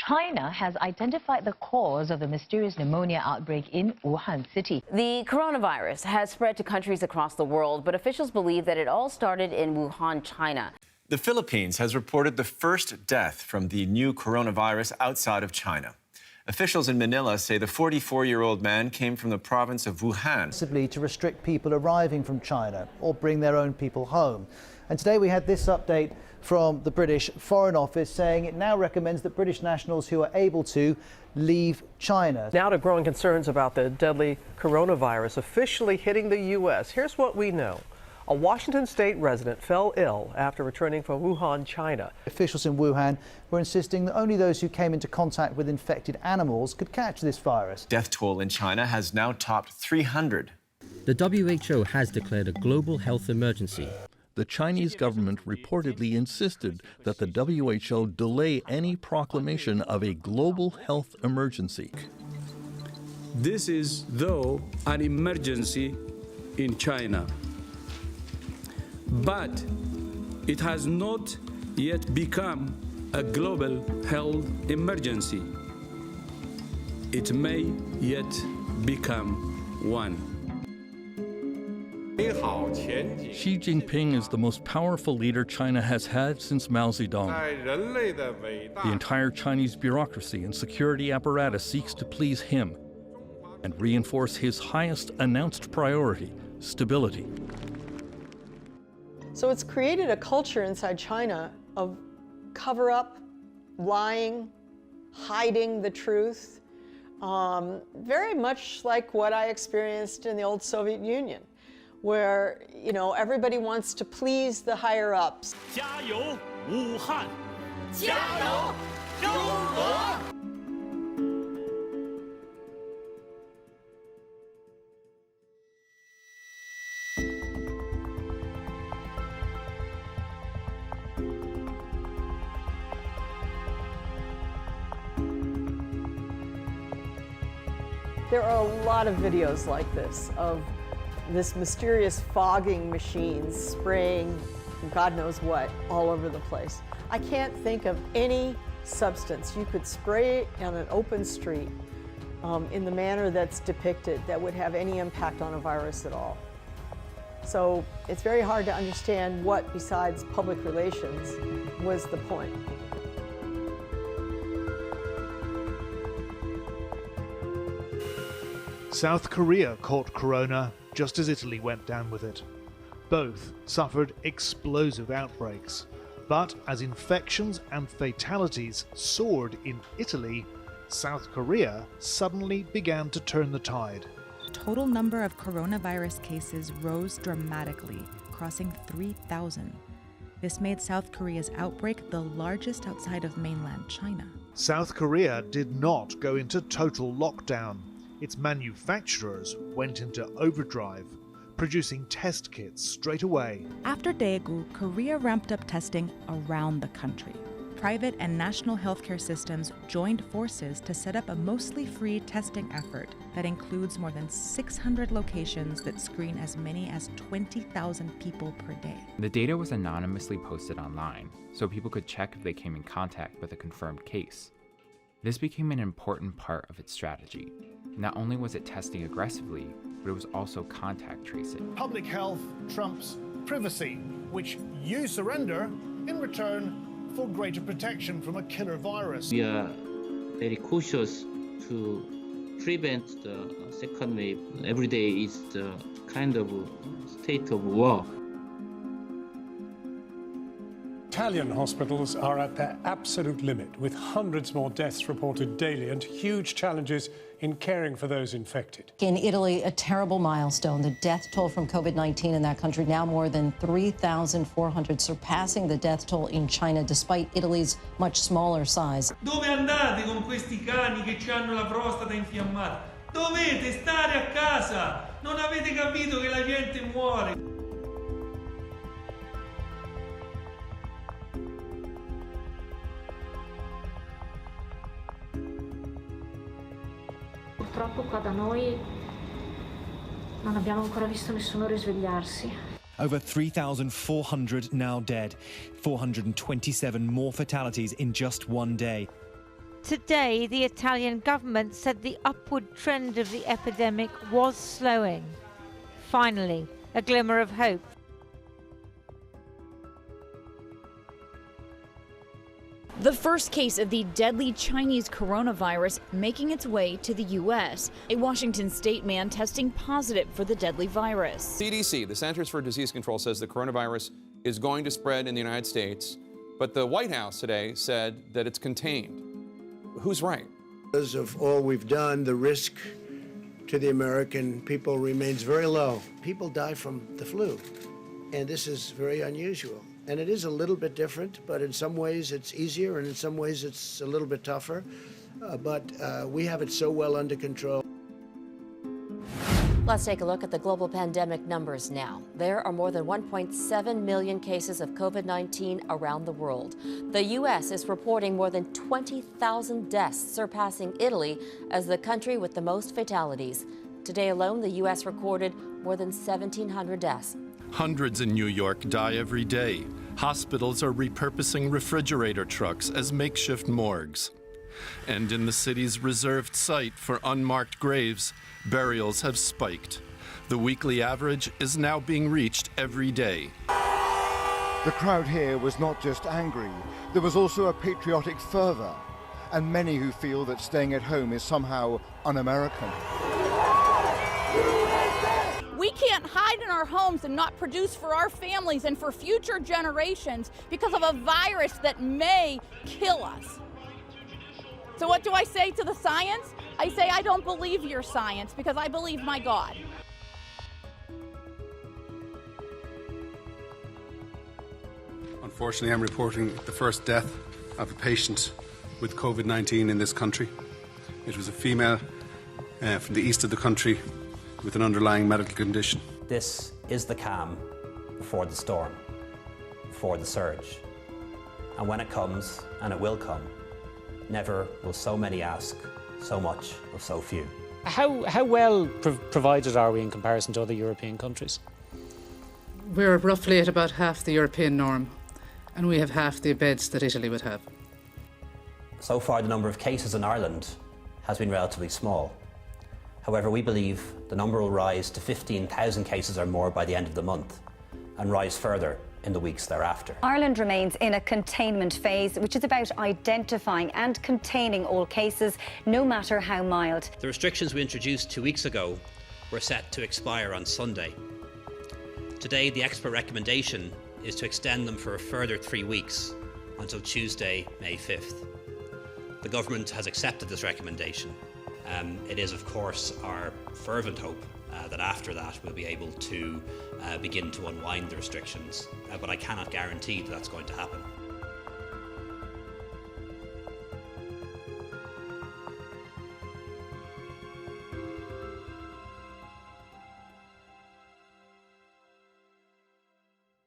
China has identified the cause of the mysterious pneumonia outbreak in Wuhan city. The coronavirus has spread to countries across the world, but officials believe that it all started in Wuhan, China. The Philippines has reported the first death from the new coronavirus outside of China. Officials in Manila say the 44-year-old man came from the province of Wuhan. Possibly to restrict people arriving from China or bring their own people home. And today we had this update from the British Foreign Office saying it now recommends that British nationals who are able to leave China. Now to growing concerns about the deadly coronavirus officially hitting the U.S. Here's what we know. A Washington state resident fell ill after returning from Wuhan, China. Officials in Wuhan were insisting that only those who came into contact with infected animals could catch this virus. Death toll in China has now topped 300. The WHO has declared a global health emergency. The Chinese government reportedly insisted that the WHO delay any proclamation of a global health emergency. This is, though, an emergency in China, but it has not yet become a global health emergency. It may yet become one. Xi Jinping is the most powerful leader China has had since Mao Zedong. The entire Chinese bureaucracy and security apparatus seeks to please him and reinforce his highest announced priority, stability. So it's created a culture inside China of cover-up, lying, hiding the truth, very much like what I experienced in the old Soviet Union, where, everybody wants to please the higher-ups. 加油，武汉！加油，中国！ There are a lot of videos like this of this mysterious fogging machine spraying God knows what all over the place. I can't think of any substance you could spray on an open street in the manner that's depicted that would have any impact on a virus at all. So it's very hard to understand what, besides public relations, was the point. South Korea caught corona just as Italy went down with it. Both suffered explosive outbreaks, but as infections and fatalities soared in Italy, South Korea suddenly began to turn the tide. Total number of coronavirus cases rose dramatically, crossing 3,000. This made South Korea's outbreak the largest outside of mainland China. South Korea did not go into total lockdown. Its manufacturers went into overdrive, producing test kits straight away. After Daegu, Korea ramped up testing around the country. Private and national healthcare systems joined forces to set up a mostly free testing effort that includes more than 600 locations that screen as many as 20,000 people per day. The data was anonymously posted online, so people could check if they came in contact with a confirmed case. This became an important part of its strategy. Not only was it testing aggressively, but it was also contact tracing. Public health trumps privacy, which you surrender in return for greater protection from a killer virus. We are very cautious to prevent the second wave. Every day is the kind of state of war. Italian hospitals are at their absolute limit, with hundreds more deaths reported daily and huge challenges in caring for those infected. In Italy, a terrible milestone. The death toll from COVID-19 in that country now more than 3,400, surpassing the death toll in China, despite Italy's much smaller size. Dove andate con questi cani che ci hanno la prostata infiammata? Dovete stare a casa! Non avete capito che la gente muore! Purtroppo qua da noi non abbiamo ancora visto nessuno risvegliarsi. Over 3,400 now dead, 427 more fatalities in just one day. Today, the Italian government said the upward trend of the epidemic was slowing. Finally, a glimmer of hope. The first case of the deadly Chinese coronavirus making its way to the U.S. A Washington state man testing positive for the deadly virus. CDC, the Centers for Disease Control, says the coronavirus is going to spread in the United States, but the White House today said that it's contained. Who's right? Because of all we've done, the risk to the American people remains very low. People die from the flu, and this is very unusual. And it is a little bit different, but in some ways it's easier, and in some ways it's a little bit tougher. But we have it so well under control. Let's take a look at the global pandemic numbers now. There are more than 1.7 million cases of COVID-19 around the world. The U.S. is reporting more than 20,000 deaths, surpassing Italy as the country with the most fatalities. Today alone, the U.S. recorded more than 1,700 deaths. Hundreds in New York die every day. Hospitals are repurposing refrigerator trucks as makeshift morgues. And in the city's reserved site for unmarked graves, burials have spiked. The weekly average is now being reached every day. The crowd here was not just angry, there was also a patriotic fervor, and many who feel that staying at home is somehow un-American. We can't hide in our homes and not produce for our families and for future generations because of a virus that may kill us. So what do I say to the science? I say I don't believe your science because I believe my God. Unfortunately, I'm reporting the first death of a patient with COVID-19 in this country. It was a female from the east of the country with an underlying medical condition. This is the calm before the storm, before the surge. And when it comes, and it will come, never will so many ask so much of so few. How well provided are we in comparison to other European countries? We're roughly at about half the European norm, and we have half the beds that Italy would have. So far, the number of cases in Ireland has been relatively small. However, we believe the number will rise to 15,000 cases or more by the end of the month, and rise further in the weeks thereafter. Ireland remains in a containment phase, which is about identifying and containing all cases, no matter how mild. The restrictions we introduced 2 weeks ago were set to expire on Sunday. Today, the expert recommendation is to extend them for a further 3 weeks until Tuesday, May 5th. The government has accepted this recommendation. It is, of course, our fervent hope that after that we'll be able to begin to unwind the restrictions, but I cannot guarantee that that's going to happen.